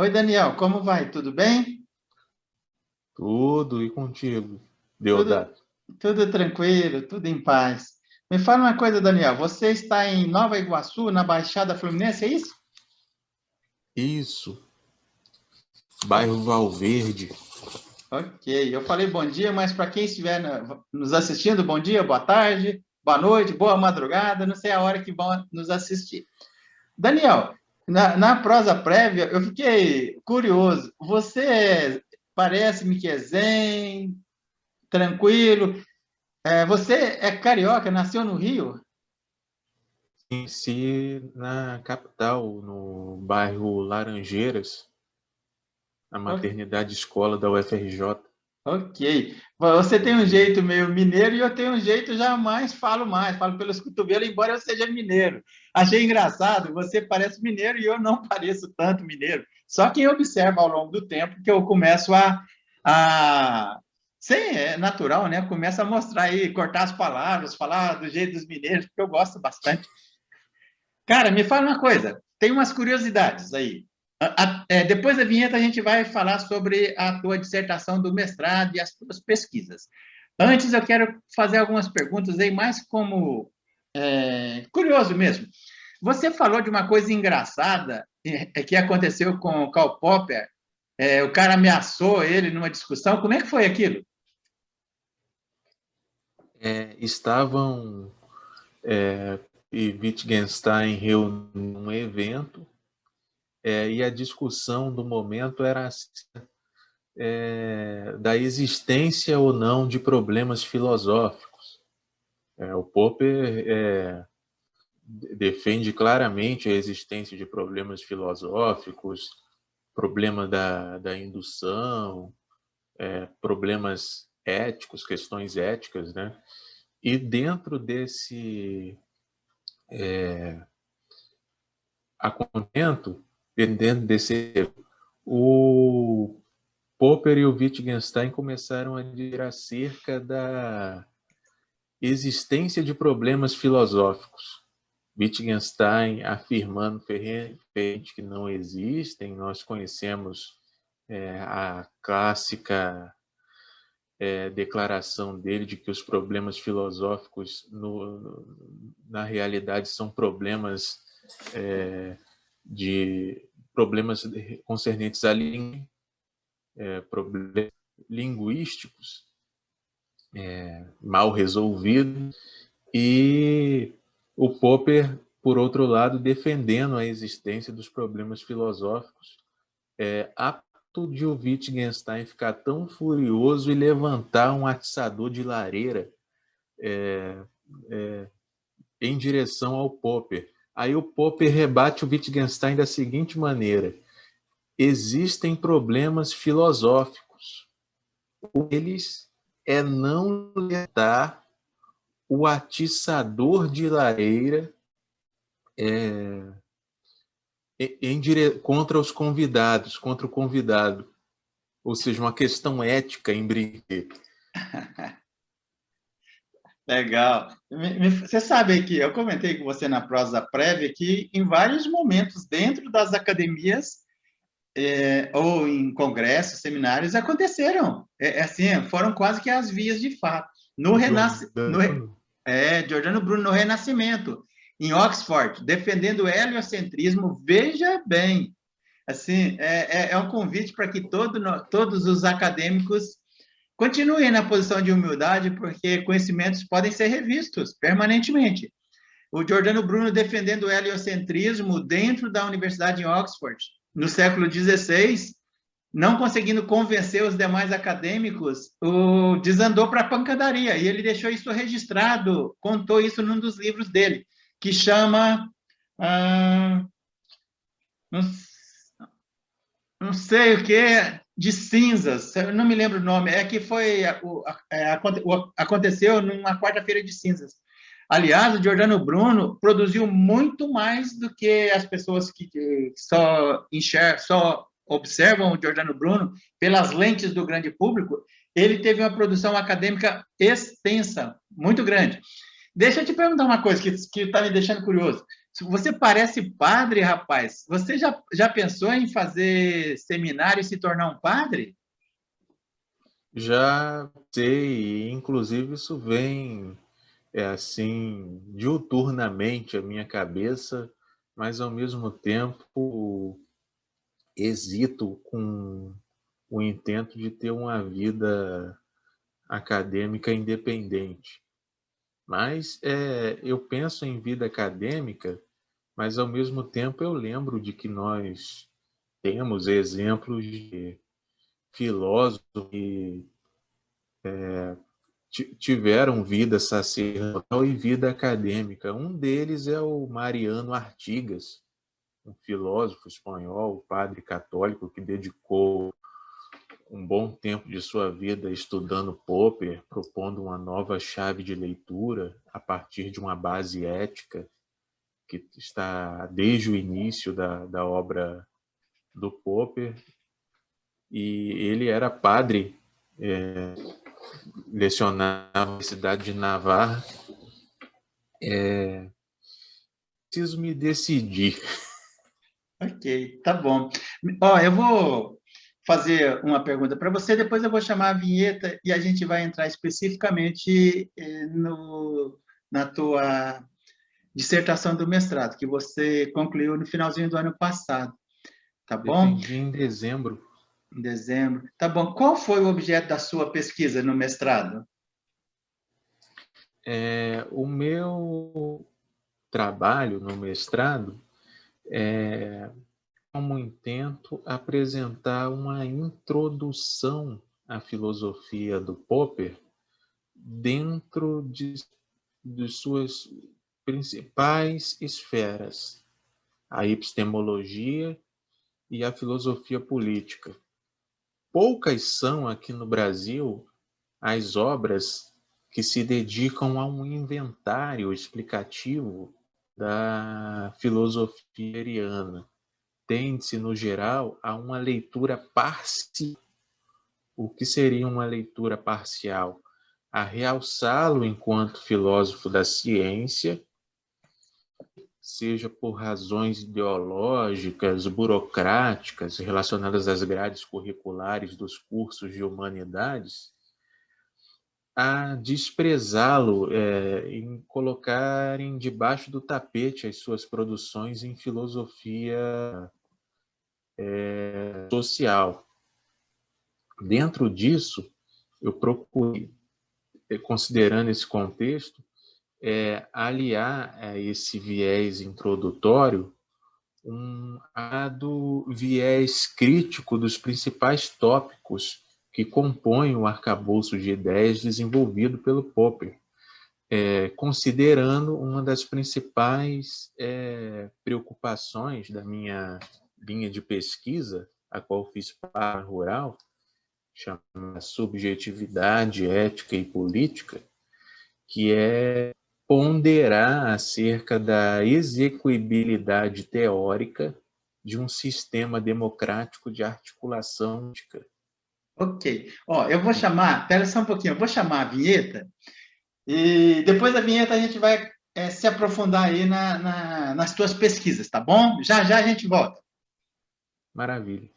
Oi, Daniel, como vai? Tudo bem? Tudo e contigo, Tudo, Deodato. tudo tranquilo, tudo em paz. Me fala uma coisa, Daniel, você está em Nova Iguaçu, na Baixada Fluminense, é isso? Isso, O- bairro Valverde. Ok, eu falei bom dia, mas para quem estiver nos assistindo, bom dia, boa tarde, boa noite, boa madrugada, não sei a hora que vão nos assistir. Daniel, na prosa prévia, eu fiquei curioso. Você parece-me que é zen, tranquilo. Você é carioca, nasceu no Rio? Em si, na capital, no bairro Laranjeiras, na O- maternidade escola da UFRJ. Ok. Você tem um jeito meio mineiro e eu tenho um jeito jamais mais, falo pelos cotovelos, embora eu seja mineiro. Achei engraçado, você parece mineiro e eu não pareço tanto mineiro. Só quem observa ao longo do tempo que eu começo sem, é natural, né? Começa a mostrar aí, cortar as palavras, falar do jeito dos mineiros, porque eu gosto bastante. Cara, me fala uma coisa, tem umas curiosidades aí. Depois da vinheta, a gente vai falar sobre a tua dissertação do mestrado e as tuas pesquisas. Antes, eu quero fazer algumas perguntas aí, mais como curioso mesmo. Você falou de uma coisa engraçada que aconteceu com o Karl Popper. O cara ameaçou ele numa discussão. Como é que foi aquilo? Estavam e Wittgenstein reunindo um evento e a discussão do momento era da existência ou não de problemas filosóficos. O Popper defende claramente a existência de problemas filosóficos, problema da indução, problemas éticos, questões éticas, né? E dentro desse acontecimento, dentro desse, o Popper e o Wittgenstein começaram a dizer acerca da existência de problemas filosóficos. Wittgenstein afirmando ferrentemente que não existem. Nós conhecemos a clássica declaração dele de que os problemas filosóficos na realidade são problemas de problemas concernentes a problemas linguísticos mal resolvidos, e o Popper, por outro lado, defendendo a existência dos problemas filosóficos, a ponto de o Wittgenstein ficar tão furioso e levantar um atiçador de lareira em direção ao Popper. Aí o Popper rebate o Wittgenstein da seguinte maneira: existem problemas filosóficos. Um deles é não levantar o atiçador de lareira contra os convidados, contra o convidado. Ou seja, uma questão ética em brinquedo. Legal. Você sabe que eu comentei com você na prosa prévia que em vários momentos dentro das academias ou em congressos, seminários aconteceram. Assim, foram quase que as vias de fato. No renasc... no... Giordano. Giordano Bruno no Renascimento, em Oxford, defendendo o heliocentrismo. Veja bem, assim, é um convite para que todos os acadêmicos continuem na posição de humildade, porque conhecimentos podem ser revistos permanentemente. O Giordano Bruno defendendo o heliocentrismo dentro da Universidade em Oxford, no século XVI, não conseguindo convencer os demais acadêmicos, desandou para a pancadaria, e ele deixou isso registrado, contou isso num dos livros dele, que chama... Ah, não, não sei o que, de cinzas, eu não me lembro o nome, é que foi aconteceu numa quarta-feira de cinzas. Aliás, o Giordano Bruno produziu muito mais do que as pessoas que só observam o Giordano Bruno pelas lentes do grande público. Ele teve uma produção acadêmica extensa, muito grande. Deixa eu te perguntar uma coisa que está me deixando curioso. Você parece padre, rapaz. Você já pensou em fazer seminário e se tornar um padre? Já sei, inclusive isso vem assim diuturnamente à minha cabeça, mas ao mesmo tempo hesito com o intento de ter uma vida acadêmica independente. Mas eu penso em vida acadêmica, mas ao mesmo tempo eu lembro de que nós temos exemplos de filósofos que tiveram vida sacerdotal e vida acadêmica. Um deles é o Mariano Artigas, um filósofo espanhol, padre católico, que dedicou um bom tempo de sua vida estudando Popper, propondo uma nova chave de leitura a partir de uma base ética que está desde o início da obra do Popper. E ele era padre, lecionava na Universidade de Navarra. Preciso me decidir. Ok, tá bom. Ó, eu vou fazer uma pergunta para você, depois eu vou chamar a vinheta e a gente vai entrar especificamente na tua dissertação do mestrado, que você concluiu no finalzinho do ano passado, tá bom? Defendi em dezembro. Em dezembro. Tá bom. Qual foi o objeto da sua pesquisa no mestrado? O meu trabalho no mestrado como intento apresentar uma introdução à filosofia do Popper dentro de suas principais esferas, a epistemologia e a filosofia política. Poucas são aqui no Brasil as obras que se dedicam a um inventário explicativo da filosofia ariana. Tende-se, no geral, a uma leitura parcial. O que seria uma leitura parcial? A realçá-lo enquanto filósofo da ciência, seja por razões ideológicas, burocráticas, relacionadas às grades curriculares dos cursos de humanidades, a desprezá-lo em colocarem debaixo do tapete as suas produções em filosofia social. Dentro disso, eu procurei, considerando esse contexto, aliar a esse viés introdutório um lado viés crítico dos principais tópicos que compõem o arcabouço de ideias desenvolvido pelo Popper, considerando uma das principais preocupações da minha linha de pesquisa, a qual fiz para rural, chamada subjetividade, ética e política, que é ponderar acerca da execuibilidade teórica de um sistema democrático de articulação ética. Ok. Ó, eu vou chamar, espera só um pouquinho, eu vou chamar a vinheta e depois da vinheta a gente vai se aprofundar aí nas tuas pesquisas, tá bom? Já já a gente volta. Maravilha.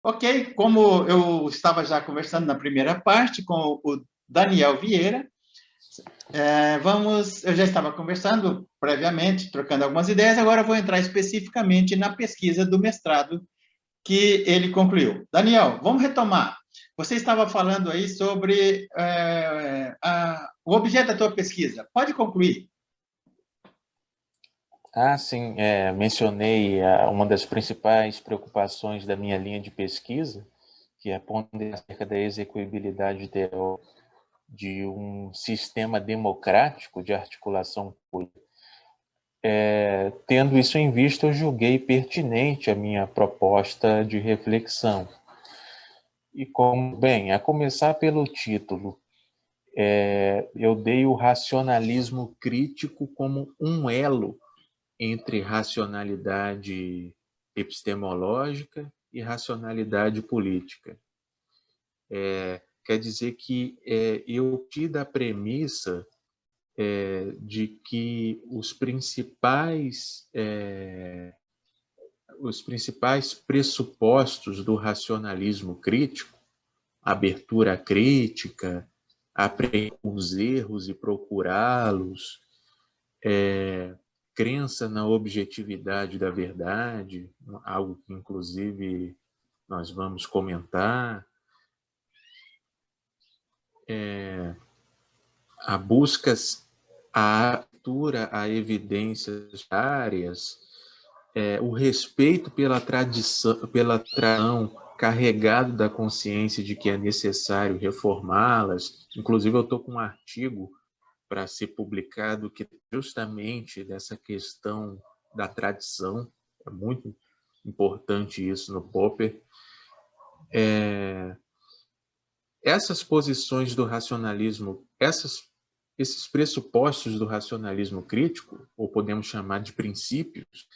Ok, como eu estava já conversando na primeira parte com o Daniel Vieira, eu já estava conversando previamente, trocando algumas ideias, agora eu vou entrar especificamente na pesquisa do mestrado que ele concluiu. Daniel, vamos retomar. Você estava falando aí sobre o objeto da tua pesquisa. Pode concluir. Sim, mencionei uma das principais preocupações da minha linha de pesquisa, que é ponderar acerca da execuibilidade teórica de um sistema democrático de articulação política. Tendo isso em vista, eu julguei pertinente a minha proposta de reflexão. E a começar pelo título, eu dei o racionalismo crítico como um elo entre racionalidade epistemológica e racionalidade política. Quer dizer que eu parti da premissa de que os principais pressupostos do racionalismo crítico, abertura crítica, aprender os erros e procurá-los, crença na objetividade da verdade, algo que, inclusive, nós vamos comentar, a busca, a abertura a evidências áreas, o respeito pela tradição carregado da consciência de que é necessário reformá-las. Inclusive, eu estou com um artigo para ser publicado que justamente dessa questão da tradição, é muito importante isso no Popper. Essas posições do racionalismo, esses pressupostos do racionalismo crítico, ou podemos chamar de princípios,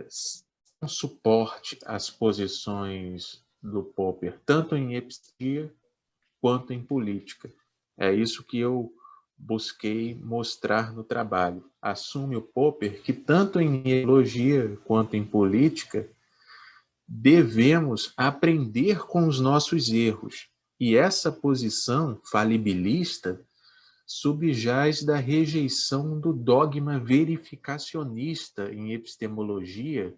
são suporte às posições do Popper, tanto em epistemologia quanto em política. É isso que eu busquei mostrar no trabalho. Assume o Popper que tanto em epistemologia quanto em política devemos aprender com os nossos erros. E essa posição falibilista subjaz da rejeição do dogma verificacionista em epistemologia,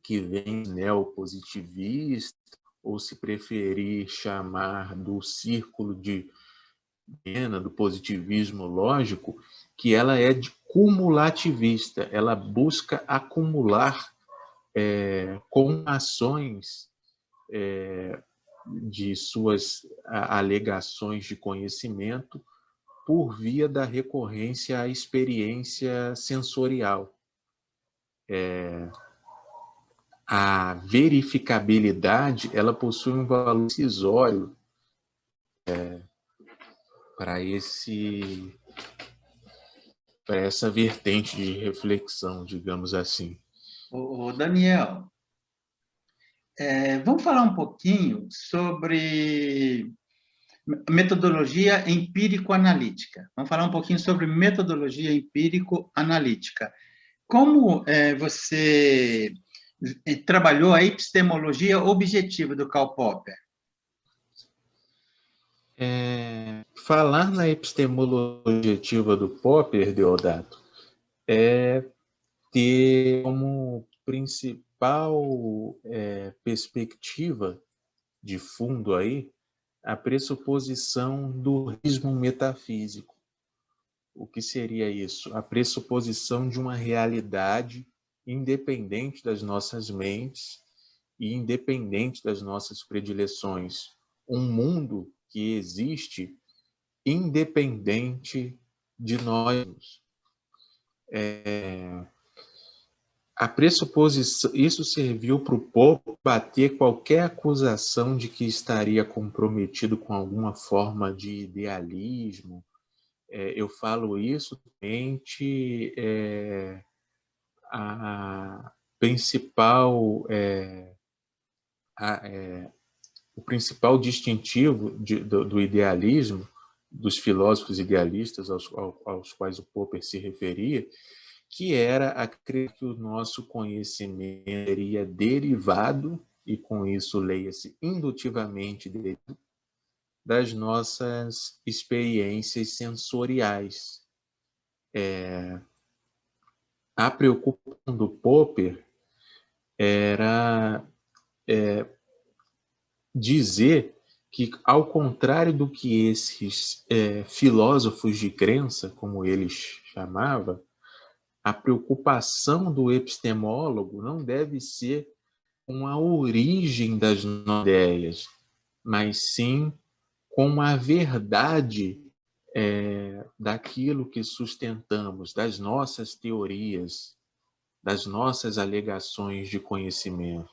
que vem neopositivista, ou se preferir chamar do círculo de Viena, do positivismo lógico, que ela é de cumulativista, ela busca acumular com ações de suas alegações de conhecimento por via da recorrência à experiência sensorial. A verificabilidade, ela possui um valor decisório para essa vertente de reflexão, digamos assim. Ô, Daniel, vamos falar um pouquinho sobre metodologia empírico-analítica. Vamos falar um pouquinho sobre metodologia empírico-analítica. Como você trabalhou a epistemologia objetiva do Karl Popper? Falar na epistemologia objetiva do Popper, Deodato, é ter como principal perspectiva de fundo aí a pressuposição do realismo metafísico. O que seria isso? A pressuposição de uma realidade independente das nossas mentes e independente das nossas predileções. Um mundo que existe independente de nós. A pressuposição, isso serviu para o Popper bater qualquer acusação de que estaria comprometido com alguma forma de idealismo. Eu falo isso realmente o principal distintivo do idealismo, dos filósofos idealistas aos quais o Popper se referia, que era a crer que o nosso conhecimento seria derivado, e com isso leia-se indutivamente, das nossas experiências sensoriais. A preocupação do Popper era dizer que, ao contrário do que esses filósofos de crença, como eles chamavam, a preocupação do epistemólogo não deve ser com a origem das ideias, mas sim com a verdade daquilo que sustentamos, das nossas teorias, das nossas alegações de conhecimento.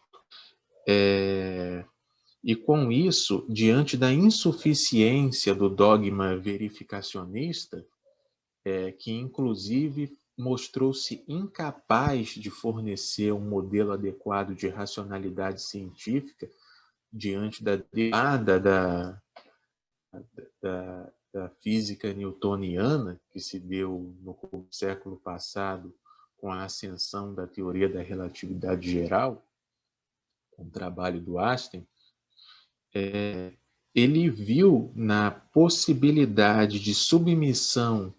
E com isso, diante da insuficiência do dogma verificacionista, que inclusive mostrou-se incapaz de fornecer um modelo adequado de racionalidade científica diante da derivada da física newtoniana, que se deu no século passado com a ascensão da teoria da relatividade geral, com o trabalho do Einstein, ele viu na possibilidade de submissão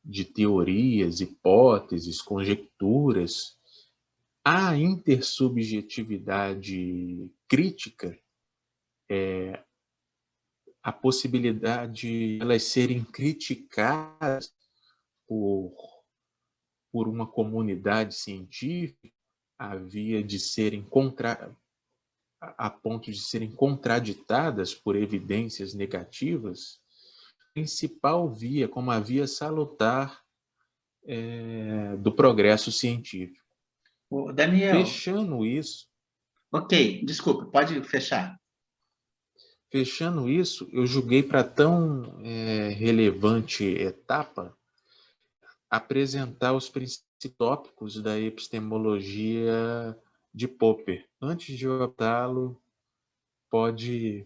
de teorias, hipóteses, conjecturas à intersubjetividade crítica, a possibilidade de elas serem criticadas por uma comunidade científica a ponto de serem contraditadas por evidências negativas, principal via, como a via salutar do progresso científico. Daniel. Fechando isso, ok, desculpa, pode fechar. Fechando isso, eu julguei para tão relevante etapa apresentar os princípios tópicos da epistemologia de Popper. Antes de eu adaptá-lo, pode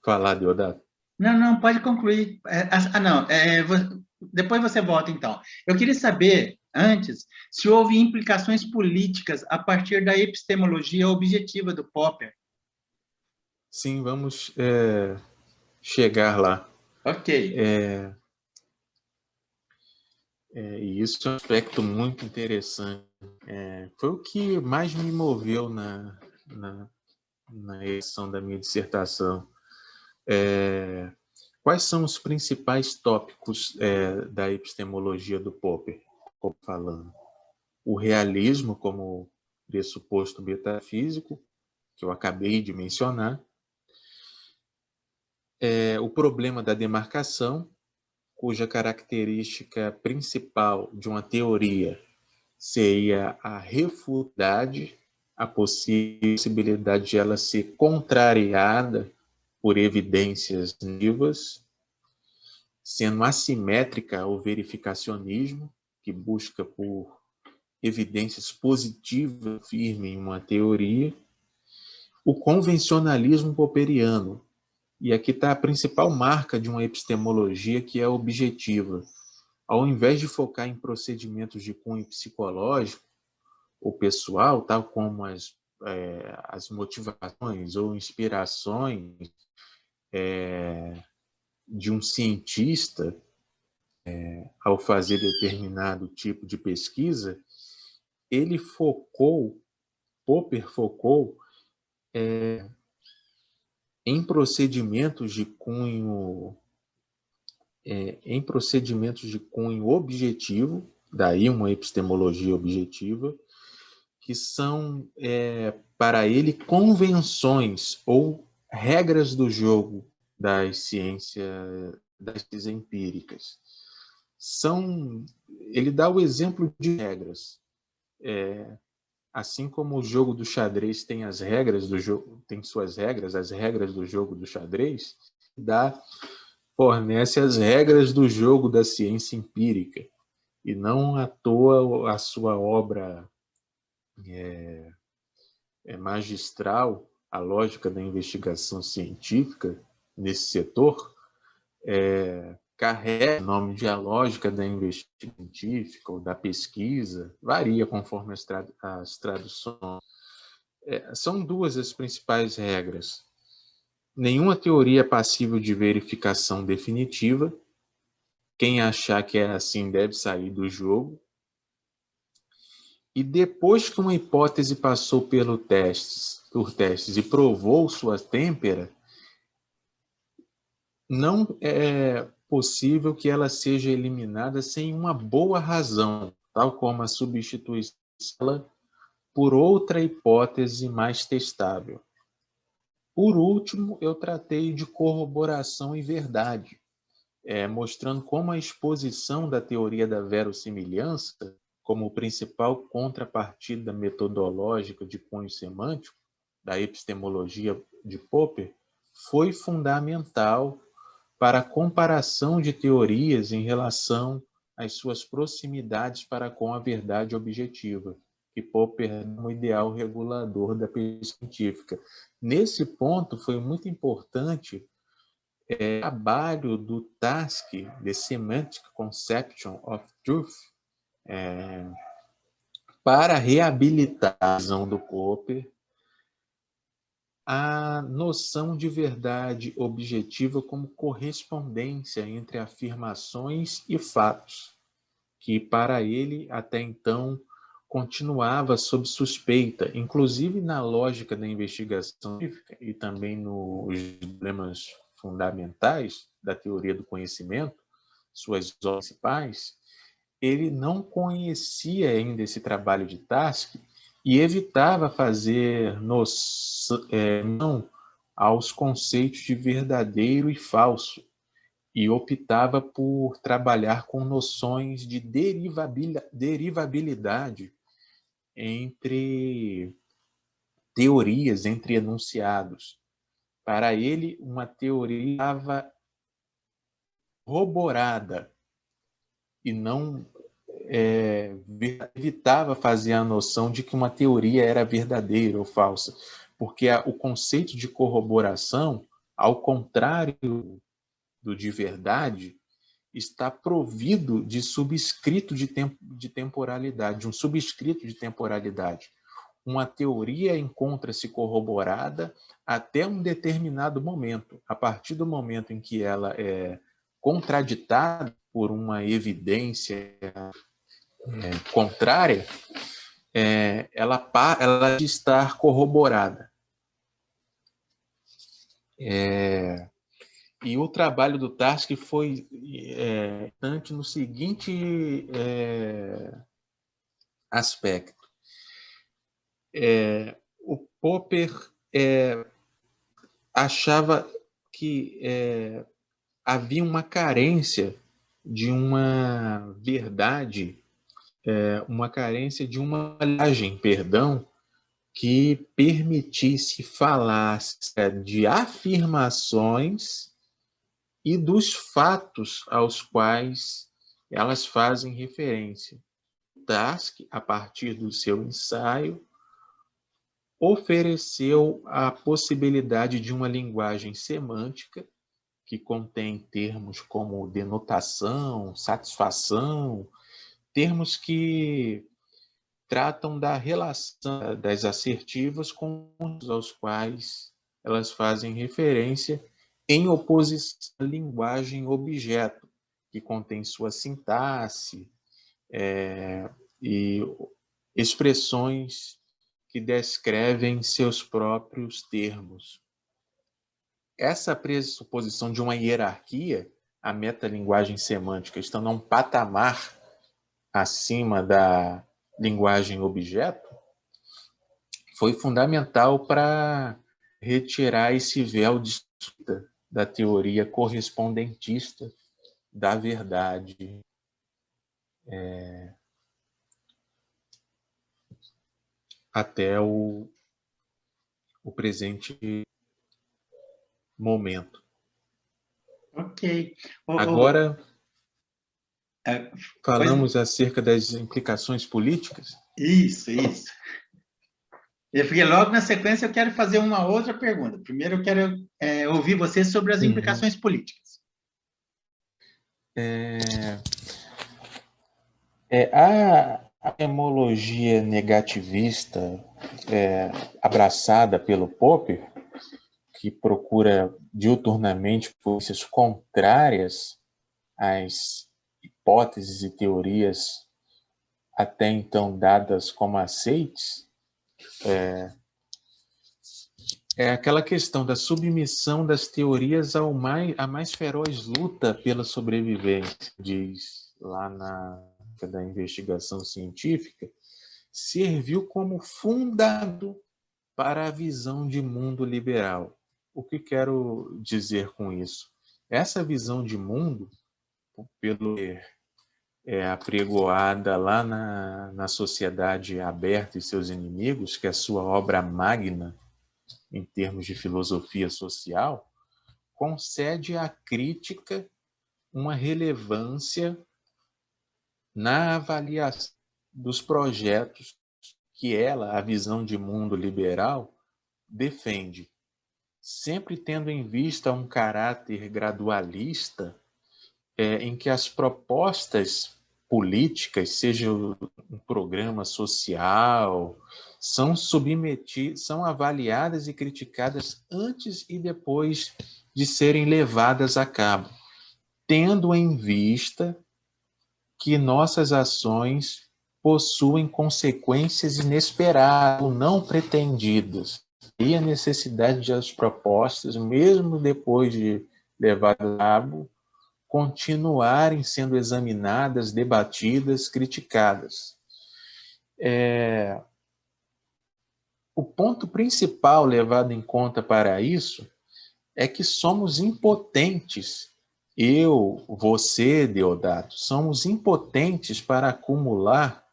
falar, Deodato. Não, pode concluir. Não, depois você volta, então. Eu queria saber, antes, se houve implicações políticas a partir da epistemologia objetiva do Popper. Sim, vamos chegar lá. Ok. E isso é um aspecto muito interessante. Foi o que mais me moveu na edição da minha dissertação. Quais são os principais tópicos da epistemologia do Popper? Como falando, o realismo como pressuposto metafísico, que eu acabei de mencionar, o problema da demarcação, cuja característica principal de uma teoria seria a refutabilidade, a possibilidade de ela ser contrariada por evidências vivas, sendo assimétrica ao verificacionismo, que busca por evidências positivas firmes em uma teoria, o convencionalismo popperiano. E aqui está a principal marca de uma epistemologia que é objetiva. Ao invés de focar em procedimentos de cunho psicológico ou pessoal, tal como as motivações ou inspirações de um cientista ao fazer determinado tipo de pesquisa, Popper focou em procedimentos de cunho objetivo, daí uma epistemologia objetiva, que são, para ele, convenções ou regras do jogo das ciências empíricas. Ele dá o exemplo de regras. Assim como o jogo do xadrez tem as regras do jogo, tem suas regras, as regras do jogo do xadrez, fornece as regras do jogo da ciência empírica. E não à toa a sua obra magistral, A Lógica da Investigação Científica, nesse setor, carrega o nome de A Lógica da Investigação Científica ou da Pesquisa, varia conforme as traduções. São duas as principais regras. Nenhuma teoria é passível de verificação definitiva. Quem achar que é assim deve sair do jogo. E depois que uma hipótese passou por testes e provou sua têmpera, não é possível que ela seja eliminada sem uma boa razão, tal como a substituição por outra hipótese mais testável. Por último, eu tratei de corroboração e verdade, mostrando como a exposição da teoria da verossimilhança como principal contrapartida metodológica de cunho semântico da epistemologia de Popper foi fundamental para a comparação de teorias em relação as suas proximidades para com a verdade objetiva, que Popper é um ideal regulador da pesquisa científica. Nesse ponto, foi muito importante o trabalho do Tarski, The Semantic Conception of Truth, para reabilitar a visão do Popper a noção de verdade objetiva como correspondência entre afirmações e fatos, que para ele, até então, continuava sob suspeita, inclusive na lógica da investigação científica e também nos problemas fundamentais da teoria do conhecimento, suas principais, ele não conhecia ainda esse trabalho de Tarski e evitava fazer não aos conceitos de verdadeiro e falso, e optava por trabalhar com noções de derivabilidade entre teorias, entre enunciados. Para ele, uma teoria estava corroborada e não evitava fazer a noção de que uma teoria era verdadeira ou falsa, porque o conceito de corroboração, ao contrário do de verdade, está provido de subscrito de temporalidade, um subscrito de temporalidade. Uma teoria encontra-se corroborada até um determinado momento. A partir do momento em que ela é contraditada por uma evidência contrária, ela de estar corroborada. E o trabalho do Tarski foi importante no seguinte aspecto. O Popper achava que havia uma carência de uma verdade, uma carência de uma linguagem, que permitisse falar de afirmações e dos fatos aos quais elas fazem referência. Tarski, a partir do seu ensaio, ofereceu a possibilidade de uma linguagem semântica que contém termos como denotação, satisfação, termos que tratam da relação das assertivas com os aos quais elas fazem referência, em oposição à linguagem objeto, que contém sua sintaxe e expressões que descrevem seus próprios termos. Essa pressuposição de uma hierarquia, a metalinguagem semântica, estando a um patamar acima da linguagem objeto, foi fundamental para retirar esse véu de da teoria correspondentista da verdade até o presente momento. Ok. Agora, falamos acerca das implicações políticas? Isso. Porque logo na sequência eu quero fazer uma outra pergunta. Primeiro eu quero ouvir você sobre as implicações políticas. A etimologia negativista abraçada pelo Popper, que procura diuturnamente posições contrárias às hipóteses e teorias até então dadas como aceites, é aquela questão da submissão das teorias à mais feroz luta pela sobrevivência, diz lá da investigação científica, serviu como fundamento para a visão de mundo liberal. O que quero dizer com isso? Essa visão de mundo, pelo apregoada lá na Sociedade Aberta e Seus Inimigos, que é a sua obra magna em termos de filosofia social, concede à crítica uma relevância na avaliação dos projetos que ela, a visão de mundo liberal, defende, sempre tendo em vista um caráter gradualista, em que as propostas políticas, seja um programa social, são avaliadas e criticadas antes e depois de serem levadas a cabo, tendo em vista que nossas ações possuem consequências inesperadas ou não pretendidas. E a necessidade de as propostas, mesmo depois de levadas a cabo, continuarem sendo examinadas, debatidas, criticadas. O ponto principal levado em conta para isso é que somos impotentes. Eu, você, Deodato, somos impotentes para acumular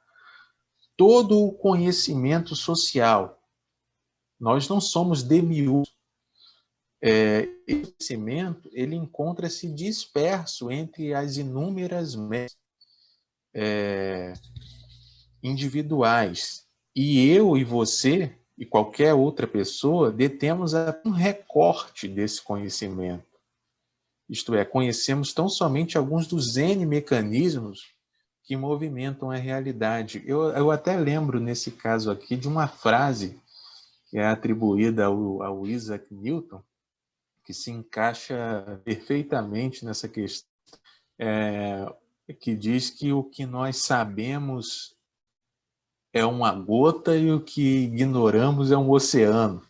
todo o conhecimento social. Nós não somos demiurgos. Esse conhecimento ele encontra-se disperso entre as inúmeras mentes individuais. E eu e você e qualquer outra pessoa detemos um recorte desse conhecimento. Isto é, conhecemos tão somente alguns dos N mecanismos que movimentam a realidade. Eu até lembro, nesse caso aqui, de uma frase que é atribuída ao Isaac Newton, que se encaixa perfeitamente nessa questão, que diz que o que nós sabemos é uma gota e o que ignoramos é um oceano.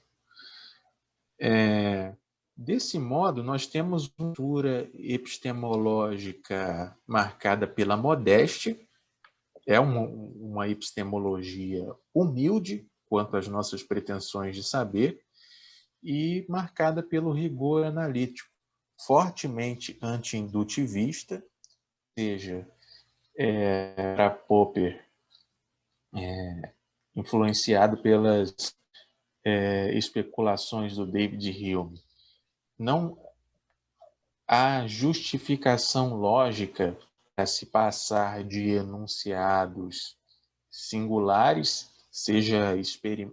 Desse modo, nós temos uma cultura epistemológica marcada pela modéstia, é uma epistemologia humilde quanto às nossas pretensões de saber e marcada pelo rigor analítico, fortemente anti-indutivista, ou seja, para Popper, influenciado pelas especulações do David Hume. Não há justificação lógica para se passar de enunciados singulares, seja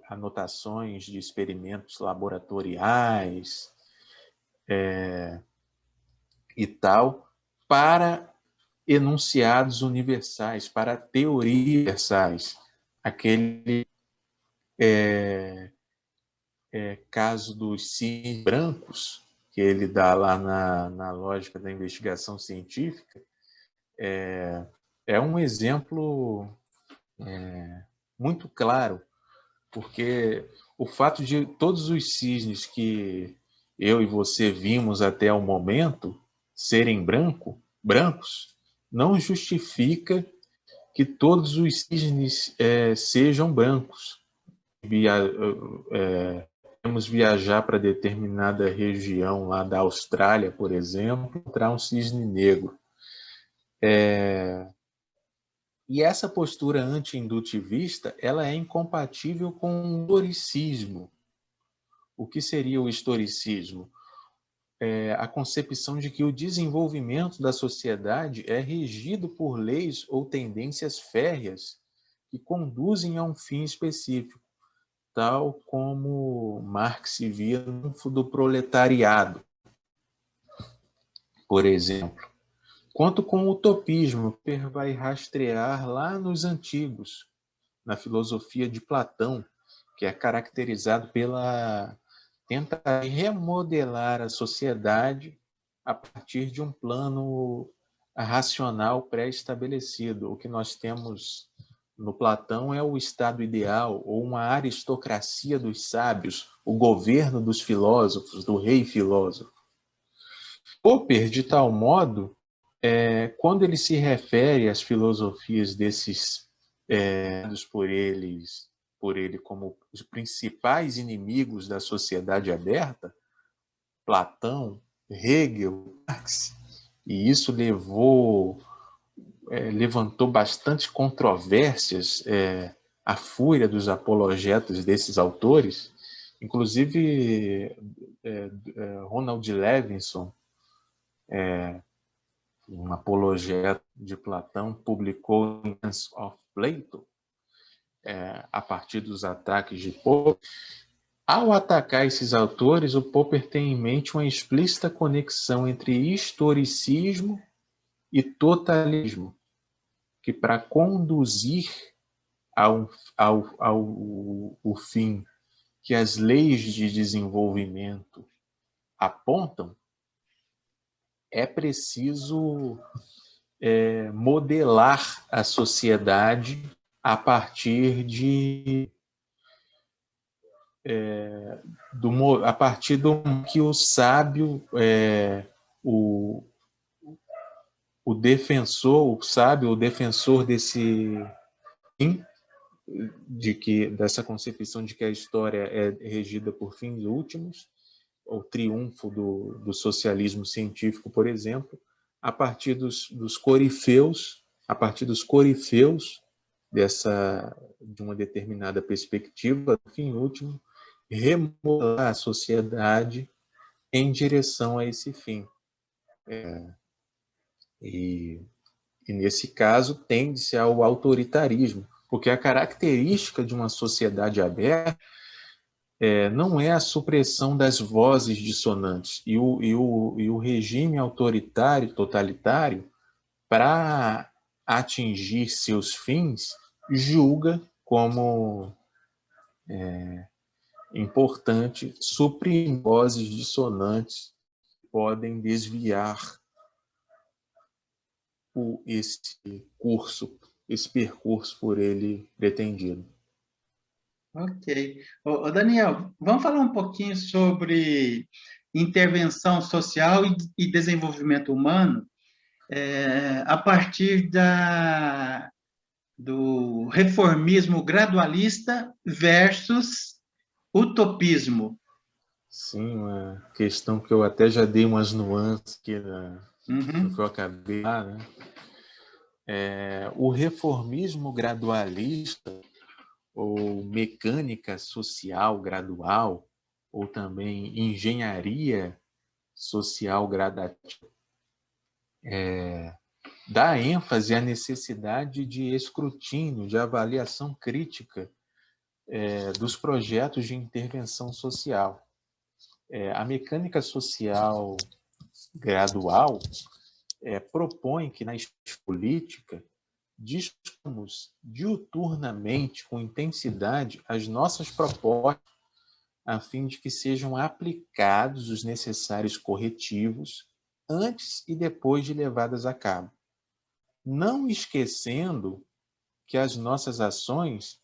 anotações de experimentos laboratoriais e tal, para enunciados universais, para teorias universais. Aquele caso dos cisnes brancos, que ele dá lá na lógica da investigação científica, é um exemplo muito claro, porque o fato de todos os cisnes que eu e você vimos até o momento serem brancos, não justifica que todos os cisnes sejam brancos. Podemos viajar para determinada região lá da Austrália, por exemplo, encontrar um cisne negro. E essa postura anti-indutivista, ela é incompatível com o historicismo. O que seria o historicismo? A concepção de que o desenvolvimento da sociedade é regido por leis ou tendências férreas que conduzem a um fim específico, tal como Marx via no triunfo do proletariado, por exemplo. Quanto com o utopismo, Popper vai rastrear lá nos antigos, na filosofia de Platão, que é caracterizado pela tentar remodelar a sociedade a partir de um plano racional pré-estabelecido. O que nós temos no Platão é o estado ideal, ou uma aristocracia dos sábios, o governo dos filósofos, do rei filósofo. Popper, de tal modo, quando ele se refere às filosofias desses por ele como os principais inimigos da sociedade aberta, Platão, Hegel, Marx, e isso levantou bastante controvérsias, a fúria dos apologetas desses autores, inclusive Ronald Levinson um apologeta de Platão, publicou Defense of Plato, a partir dos ataques de Popper. Ao atacar esses autores, o Popper tem em mente uma explícita conexão entre historicismo e totalismo, que para conduzir ao fim que as leis de desenvolvimento apontam, é preciso modelar a sociedade a partir do que o sábio, o defensor, o sábio, o defensor desse fim, dessa concepção de que a história é regida por fins últimos, o triunfo do socialismo científico, por exemplo, a partir dos corifeus de uma determinada perspectiva, do fim último, remodelar a sociedade em direção a esse fim. E nesse caso, tende-se ao autoritarismo, porque a característica de uma sociedade aberta não é a supressão das vozes dissonantes. E o regime autoritário, totalitário, para atingir seus fins, julga como importante suprimir vozes dissonantes que podem desviar esse percurso por ele pretendido. Ok. Daniel, vamos falar um pouquinho sobre intervenção social e desenvolvimento humano a partir do reformismo gradualista versus utopismo. Sim, uma questão que eu até já dei umas nuances aqui no que eu acabei de falar, né? O reformismo gradualista, ou mecânica social gradual, ou também engenharia social gradativa, dá ênfase à necessidade de escrutínio, de avaliação crítica dos projetos de intervenção social. A mecânica social gradual propõe que na política discutamos diuturnamente, com intensidade, as nossas propostas, a fim de que sejam aplicados os necessários corretivos antes e depois de levadas a cabo, não esquecendo que as nossas ações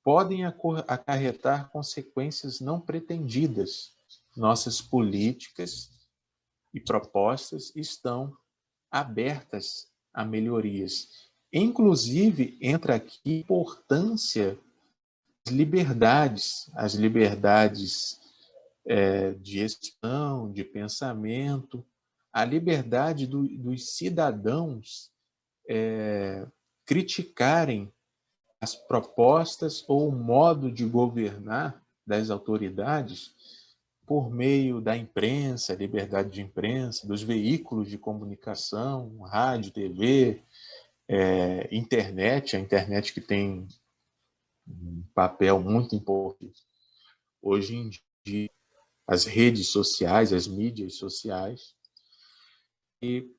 podem acarretar consequências não pretendidas. Nossas políticas e propostas estão abertas a melhorias. Inclusive, entra aqui a importância das liberdades, as liberdades de expressão, de pensamento, a liberdade dos cidadãos criticarem as propostas ou o modo de governar das autoridades por meio da imprensa, liberdade de imprensa, dos veículos de comunicação, rádio, TV, internet, a internet que tem um papel muito importante hoje em dia, as redes sociais, as mídias sociais. E,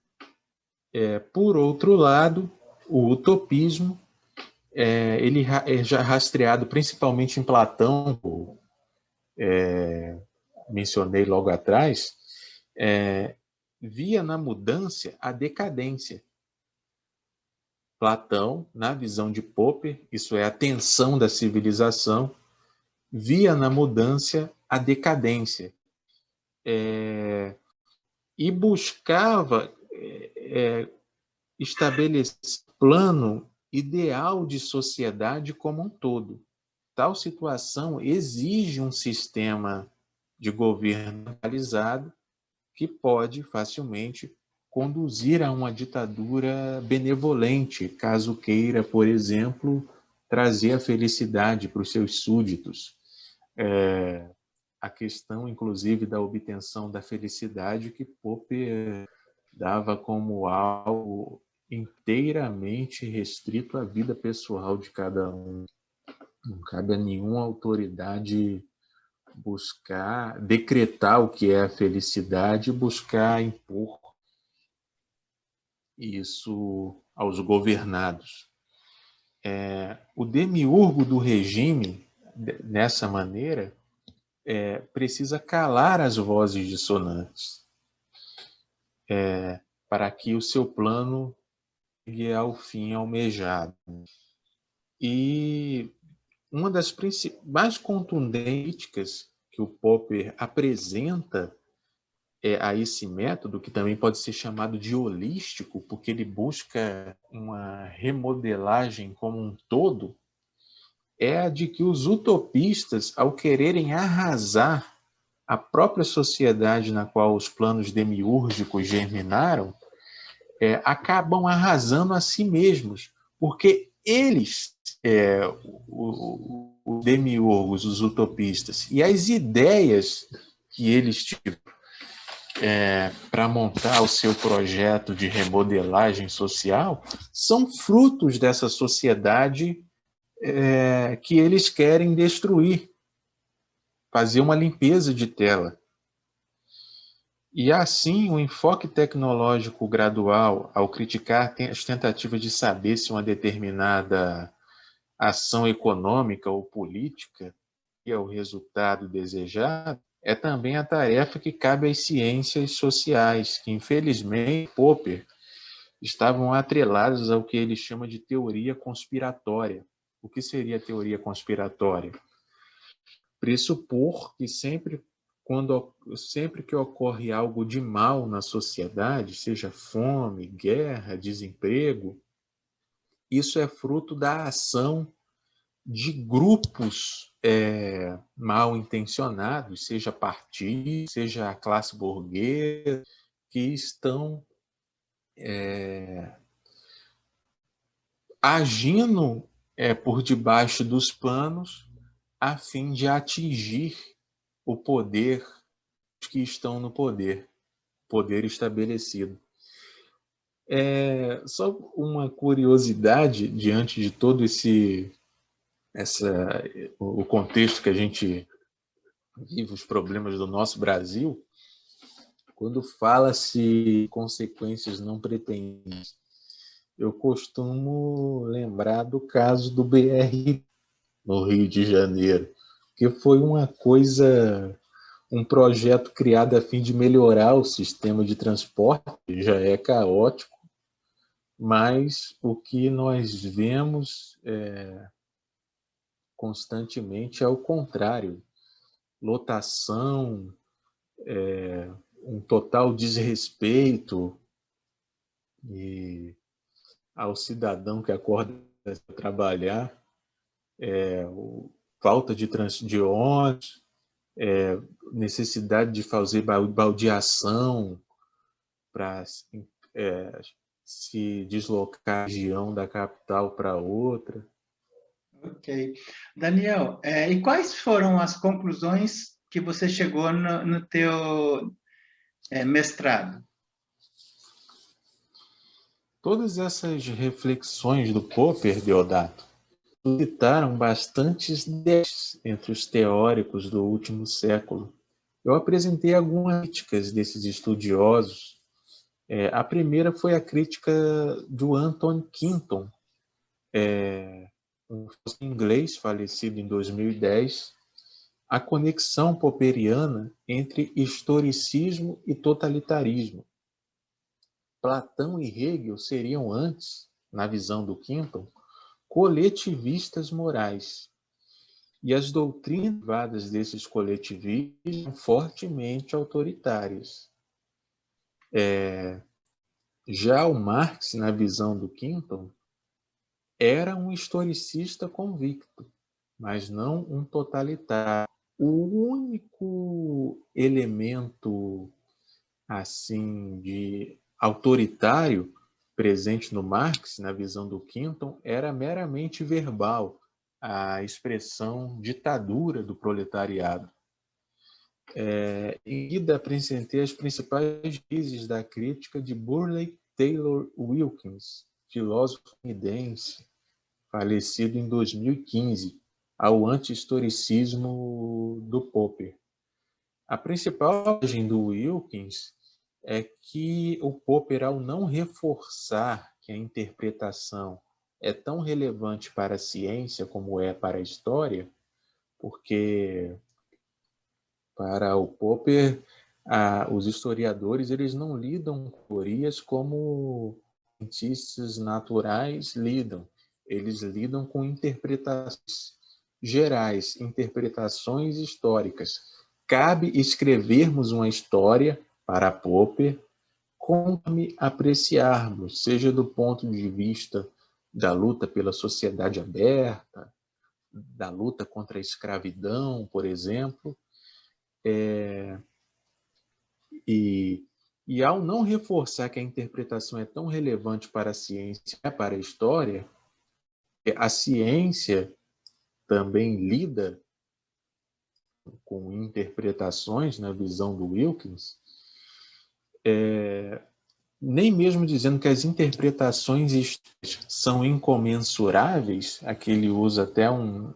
por outro lado, o utopismo, ele é já rastreado principalmente em Platão, mencionei logo atrás, via na mudança a decadência. Platão, na visão de Popper, isso é a tensão da civilização, via na mudança a decadência. E buscava estabelecer plano ideal de sociedade como um todo. Tal situação exige um sistema de governo realizado que pode facilmente conduzir a uma ditadura benevolente, caso queira, por exemplo, trazer a felicidade para os seus súditos. A questão, inclusive, da obtenção da felicidade que Popper dava como algo inteiramente restrito à vida pessoal de cada um. Não cabe a nenhuma autoridade buscar, decretar o que é a felicidade e buscar impor isso aos governados. O demiurgo do regime, nessa maneira, precisa calar as vozes dissonantes para que o seu plano chegue ao fim almejado. E uma das mais contundentes que o Popper apresenta a esse método, que também pode ser chamado de holístico, porque ele busca uma remodelagem como um todo, é a de que os utopistas, ao quererem arrasar a própria sociedade na qual os planos demiúrgicos germinaram, acabam arrasando a si mesmos, porque eles, os demiurgos, os utopistas, e as ideias que eles tiveram para montar o seu projeto de remodelagem social são frutos dessa sociedade que eles querem destruir, fazer uma limpeza de tela. E assim, o enfoque tecnológico gradual, ao criticar as tentativas de saber se uma determinada ação econômica ou política é o resultado desejado, é também a tarefa que cabe às ciências sociais, que, infelizmente, Popper estavam atreladas ao que ele chama de teoria conspiratória. O que seria teoria conspiratória? Pressupor que sempre que ocorre algo de mal na sociedade, seja fome, guerra, desemprego, isso é fruto da ação de grupos mal intencionados, seja partido, seja a classe burguesa, que estão agindo por debaixo dos panos a fim de atingir o poder que estão no poder estabelecido. Só uma curiosidade diante de todo o contexto que a gente vive, os problemas do nosso Brasil, quando fala-se consequências não pretendidas, eu costumo lembrar do caso do BR no Rio de Janeiro, que foi um projeto criado a fim de melhorar o sistema de transporte, que já é caótico, mas o que nós vemos constantemente é o contrário. Lotação, um total desrespeito ao cidadão que acorda para trabalhar, falta de ônibus, necessidade de fazer baldeação para se deslocar da região da capital para outra. Ok. Daniel, e quais foram as conclusões que você chegou no teu mestrado? Todas essas reflexões do Popper, Deodato, suscitaram bastantes debates entre os teóricos do último século. Eu apresentei algumas críticas desses estudiosos. A primeira foi a crítica do Anton Quinton, um inglês falecido em 2010, a conexão popperiana entre historicismo e totalitarismo. Platão e Hegel seriam antes, na visão do Quinton, coletivistas morais. E as doutrinas derivadas desses coletivismos são fortemente autoritárias. Já o Marx, na visão do Quinton, era um historicista convicto, mas não um totalitário. O único elemento assim de autoritário presente no Marx, na visão do Quinton, era meramente verbal, a expressão ditadura do proletariado. Em seguida, apresentei as principais crises da crítica de Burleigh Taylor Wilkins, filósofo estadunidense, falecido em 2015, ao anti-historicismo do Popper. A principal origem do Wilkins é que o Popper, ao não reforçar que a interpretação é tão relevante para a ciência como é para a história, porque para o Popper, os historiadores eles não lidam com teorias como cientistas naturais lidam. Eles lidam com interpretações gerais, interpretações históricas. Cabe escrevermos uma história para Popper conforme apreciarmos, seja do ponto de vista da luta pela sociedade aberta, da luta contra a escravidão, por exemplo, e ao não reforçar que a interpretação é tão relevante para a ciência e para a história, a ciência também lida com interpretações na visão do Wilkins, nem mesmo dizendo que as interpretações são incomensuráveis, aqui ele usa até um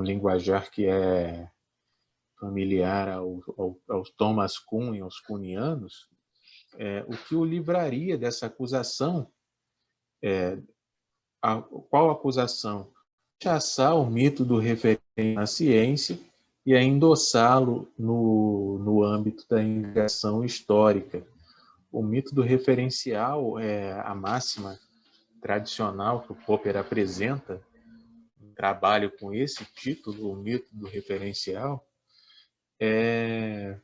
linguajar que é familiar ao Thomas Kuhn e aos kuhnianos, o que o livraria dessa acusação, qual acusação? Rechaçar o mito do referente na ciência e a endossá-lo no âmbito da investigação histórica. O mito do referencial é a máxima tradicional que o Popper apresenta, um trabalho com esse título, o mito do referencial, é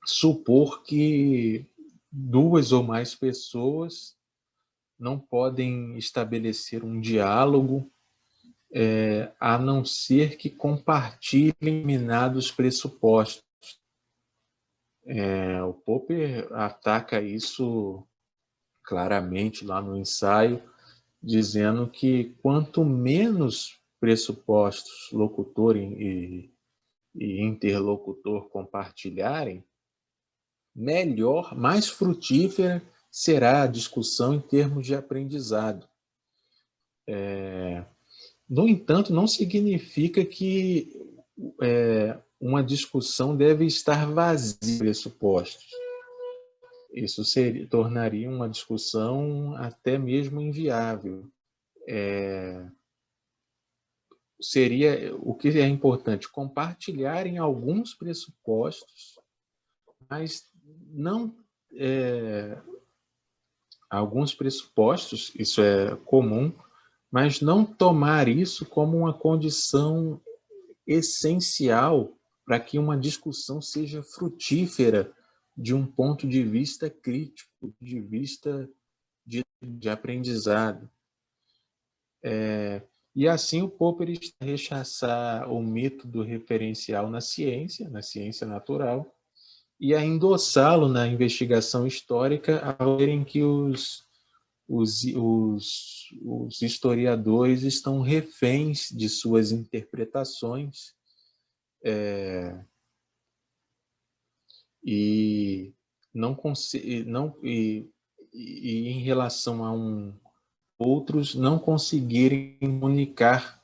supor que duas ou mais pessoas não podem estabelecer um diálogo a não ser que compartilhem determinados pressupostos. O Popper ataca isso claramente lá no ensaio, dizendo que quanto menos pressupostos locutor e interlocutor compartilharem, melhor, mais frutífera será a discussão em termos de aprendizado. No entanto, não significa que uma discussão deve estar vazia de pressupostos. Isso tornaria uma discussão até mesmo inviável. Seria o que é importante, compartilharem alguns pressupostos, mas não alguns pressupostos, isso é comum, mas não tomar isso como uma condição essencial para que uma discussão seja frutífera de um ponto de vista crítico, de vista de aprendizado. E assim o Popper está a rechaçar o mito do referencial na ciência natural, e a endossá-lo na investigação histórica, ao verem que os historiadores estão reféns de suas interpretações e em relação a outros não conseguirem comunicar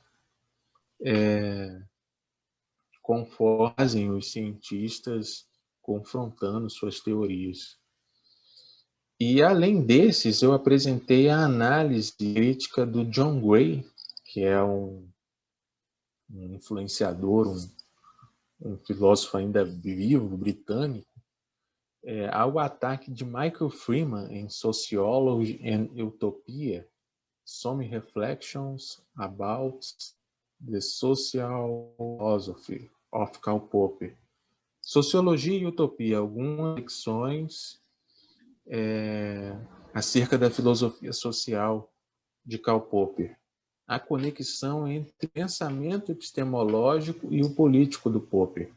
conforme fazem os cientistas confrontando suas teorias. E, além desses, eu apresentei a análise crítica do John Gray, que é um influenciador, um filósofo ainda vivo, britânico, ao ataque de Michael Freeman em Sociology and Utopia, Some Reflections About the Social Philosophy of Karl Popper. Sociologia e Utopia, algumas reflexões acerca da filosofia social de Karl Popper. A conexão entre o pensamento epistemológico e o político do Popper.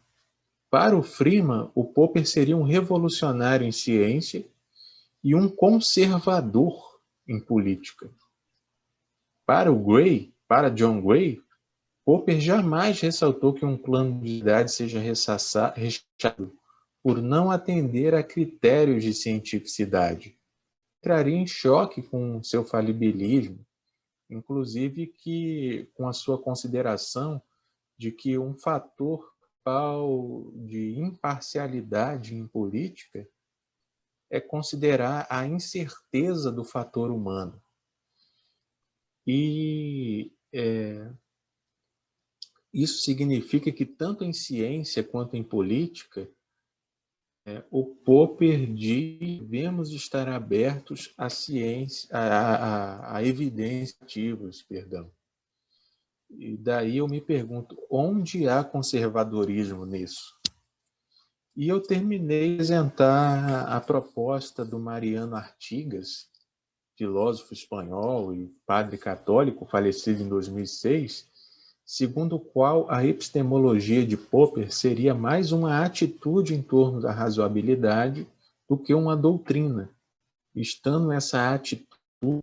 Para o Freeman, o Popper seria um revolucionário em ciência e um conservador em política. Para John Gray, Popper jamais ressaltou que um plano de idade seja rechaçado por não atender a critérios de cientificidade. Entraria em choque com seu falibilismo, inclusive com a sua consideração de que um fator de imparcialidade em política é considerar a incerteza do fator humano. E isso significa que tanto em ciência quanto em política, o Popper diz que devemos estar abertos à ciência, a evidências ativas, perdão. E daí eu me pergunto, onde há conservadorismo nisso? E eu terminei de apresentar a proposta do Mariano Artigas, filósofo espanhol e padre católico, falecido em 2006, segundo o qual a epistemologia de Popper seria mais uma atitude em torno da razoabilidade do que uma doutrina, estando essa atitude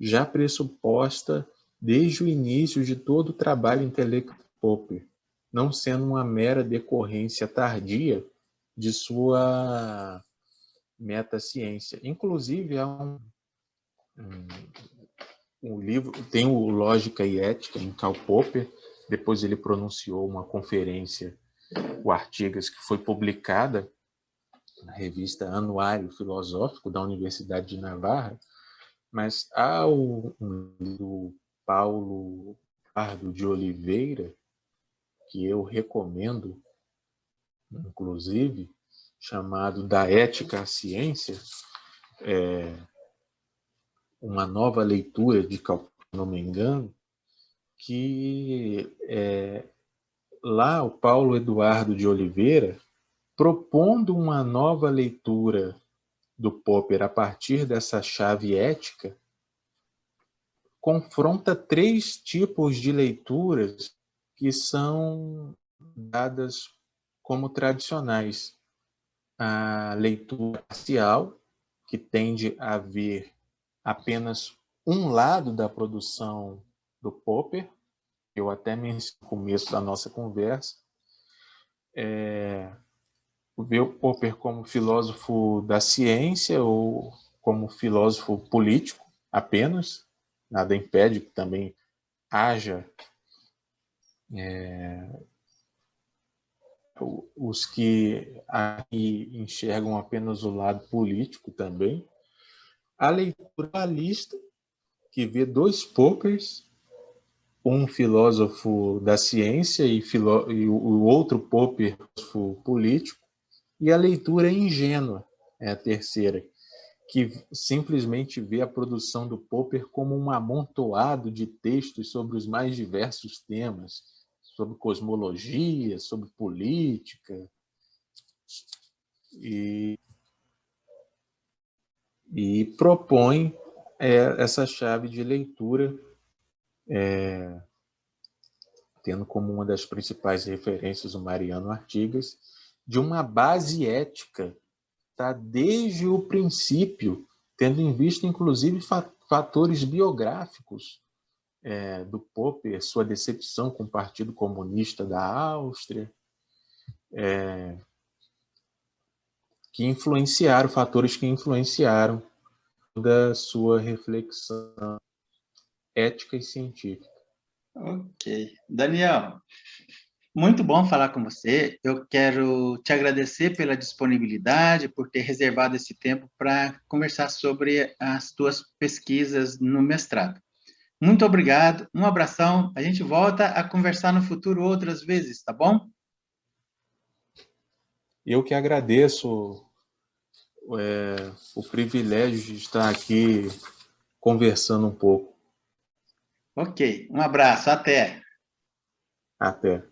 já pressuposta desde o início de todo o trabalho intelectual de Popper, não sendo uma mera decorrência tardia de sua metaciência. Inclusive, há um livro, tem o Lógica e Ética, em Karl Popper, depois ele pronunciou uma conferência, o Artigas, que foi publicada na revista Anuário Filosófico da Universidade de Navarra, mas há do Paulo Pardo de Oliveira, que eu recomendo, inclusive, chamado Da Ética à Ciência, uma nova leitura de Karl, se não me engano, que lá o Paulo Eduardo de Oliveira, propondo uma nova leitura do Popper a partir dessa chave ética, confronta 3 tipos de leituras que são dadas como tradicionais. A leitura parcial, que tende a ver apenas um lado da produção do Popper, eu até mencionei no começo da nossa conversa, ver o Popper como filósofo da ciência ou como filósofo político apenas, nada impede que também haja os que aqui enxergam apenas o lado político também. A leitura realista, que vê 2 Poppers, um filósofo da ciência e o outro Popper, filósofo político, e a leitura ingênua, é a terceira, que simplesmente vê a produção do Popper como um amontoado de textos sobre os mais diversos temas, sobre cosmologia, sobre política, e propõe essa chave de leitura, tendo como uma das principais referências o Mariano Artigas, de uma base ética, tá, desde o princípio, tendo em vista, inclusive, fatores biográficos do Popper, sua decepção com o Partido Comunista da Áustria, fatores que influenciaram da sua reflexão ética e científica. Ok. Daniel, muito bom falar com você. Eu quero te agradecer pela disponibilidade, por ter reservado esse tempo para conversar sobre as tuas pesquisas no mestrado. Muito obrigado, um abração. A gente volta a conversar no futuro outras vezes, tá bom? Eu que agradeço o privilégio de estar aqui conversando um pouco. Ok, um abraço, até. Até.